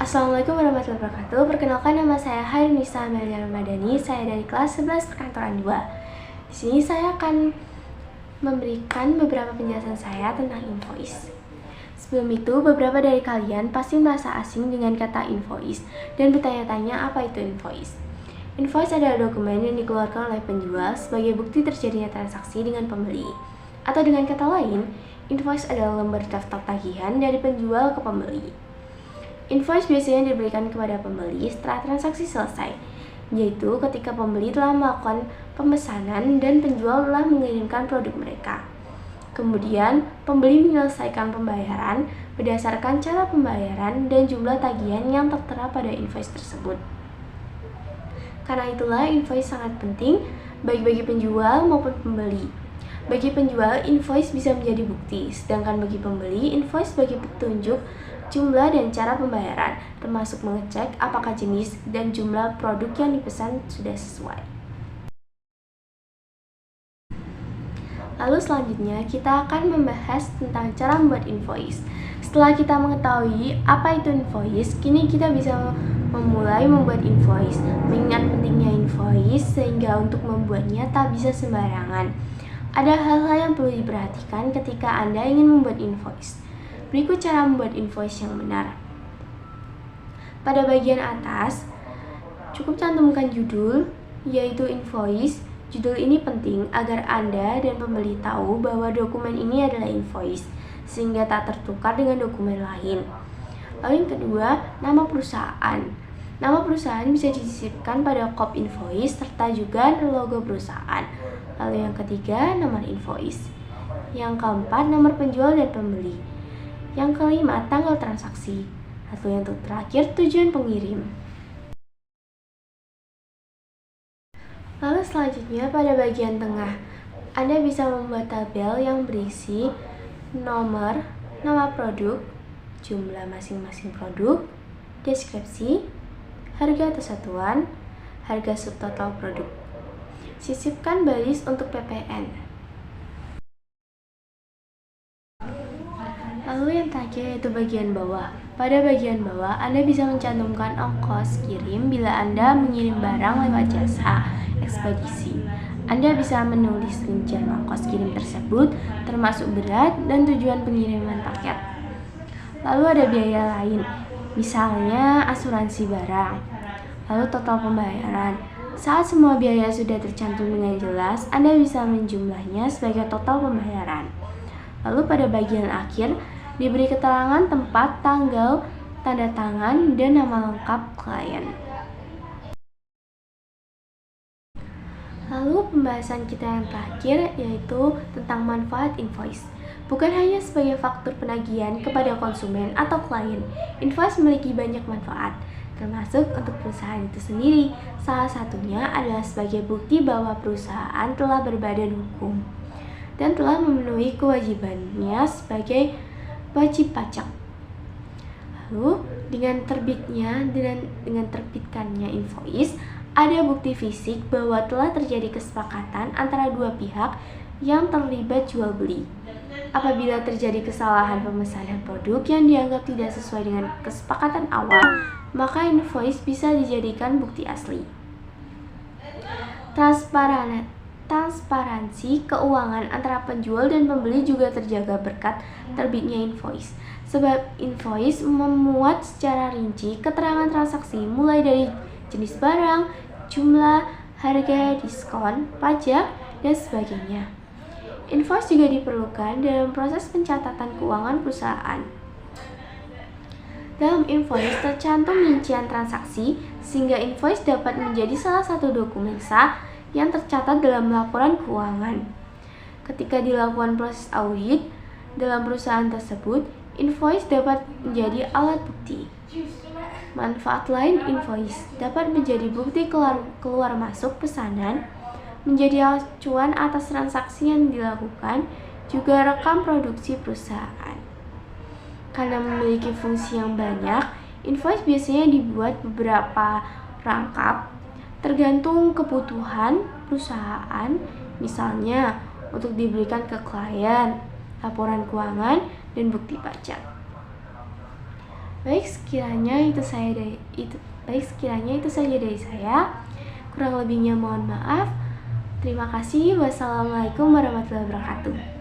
Assalamualaikum warahmatullahi wabarakatuh. Perkenalkan, nama saya Hairunisa Amelia Ramadhani. Saya dari kelas 11 Perkantoran 2. Di sini saya akan memberikan beberapa penjelasan saya tentang invoice. Sebelum itu, beberapa dari kalian pasti merasa asing dengan kata invoice dan bertanya-tanya apa itu invoice. Invoice adalah dokumen yang dikeluarkan oleh penjual sebagai bukti terjadinya transaksi dengan pembeli. Atau dengan kata lain, invoice adalah lembar daftar tagihan dari penjual ke pembeli. Invoice biasanya diberikan kepada pembeli setelah transaksi selesai, yaitu ketika pembeli telah melakukan pemesanan dan penjual telah mengirimkan produk mereka. Kemudian, pembeli menyelesaikan pembayaran berdasarkan cara pembayaran dan jumlah tagihan yang tertera pada invoice tersebut. Karena itulah invoice sangat penting baik bagi penjual maupun pembeli. Bagi penjual, invoice bisa menjadi bukti, sedangkan bagi pembeli, invoice sebagai petunjuk jumlah dan cara pembayaran, termasuk mengecek apakah jenis dan jumlah produk yang dipesan sudah sesuai. Lalu selanjutnya kita akan membahas tentang cara membuat invoice. Setelah kita mengetahui apa itu invoice, kini kita bisa memulai membuat invoice. Mengingat pentingnya invoice sehingga untuk membuatnya tak bisa sembarangan. Ada hal-hal yang perlu diperhatikan ketika Anda ingin membuat invoice. Berikut cara membuat invoice yang benar. Pada bagian atas, cukup cantumkan judul, yaitu invoice. Judul ini penting agar Anda dan pembeli tahu bahwa dokumen ini adalah invoice, sehingga tak tertukar dengan dokumen lain. Lalu yang kedua, nama perusahaan. Nama perusahaan bisa disisipkan pada kop invoice serta juga logo perusahaan. Lalu yang ketiga, nomor invoice. Yang keempat, nomor penjual dan pembeli. Yang kelima, tanggal transaksi. Lalu yang terakhir, tujuan pengirim. Lalu selanjutnya pada bagian tengah, Anda bisa membuat tabel yang berisi nomor, nama produk, jumlah masing-masing produk, deskripsi, harga atau satuan, harga subtotal produk. Sisipkan baris untuk PPN. Lalu yang terakhir yaitu bagian bawah. Pada bagian bawah, Anda bisa mencantumkan ongkos kirim bila Anda mengirim barang lewat jasa ekspedisi. Anda bisa menulis rincian ongkos kirim tersebut, termasuk berat dan tujuan pengiriman paket. Lalu ada biaya lain, misalnya asuransi barang. Lalu total pembayaran. Saat semua biaya sudah tercantum dengan jelas, Anda bisa menjumlahnya sebagai total pembayaran. Lalu pada bagian akhir, diberi keterangan tempat, tanggal, tanda tangan, dan nama lengkap klien. Lalu pembahasan kita yang terakhir yaitu tentang manfaat invoice. Bukan hanya sebagai faktur penagihan kepada konsumen atau klien, invoice memiliki banyak manfaat, termasuk untuk perusahaan itu sendiri. Salah satunya adalah sebagai bukti bahwa perusahaan telah berbadan hukum dan telah memenuhi kewajibannya sebagai wajib pajak. Lalu dengan terbitkannya invoice, ada bukti fisik bahwa telah terjadi kesepakatan antara dua pihak yang terlibat jual beli. Apabila terjadi kesalahan pemesanan produk yang dianggap tidak sesuai dengan kesepakatan awal, maka invoice bisa dijadikan bukti asli. Transparansi keuangan antara penjual dan pembeli juga terjaga berkat terbitnya invoice. Sebab invoice memuat secara rinci keterangan transaksi mulai dari jenis barang, jumlah, harga, diskon, pajak, dan sebagainya. Invoice juga diperlukan dalam proses pencatatan keuangan perusahaan. Dalam invoice tercantum rincian transaksi, sehingga invoice dapat menjadi salah satu dokumen sah yang tercatat dalam laporan keuangan. Ketika dilakukan proses audit dalam perusahaan tersebut, invoice dapat menjadi alat bukti. Manfaat lain invoice dapat menjadi bukti keluar masuk pesanan, menjadi acuan atas transaksi yang dilakukan, juga rekam produksi perusahaan. Karena memiliki fungsi yang banyak, invoice biasanya dibuat beberapa rangkap tergantung kebutuhan perusahaan, misalnya untuk diberikan ke klien, laporan keuangan, dan bukti pajak. Baik sekiranya itu saja dari saya. Kurang lebihnya mohon maaf. Terima kasih. Wassalamualaikum warahmatullahi wabarakatuh.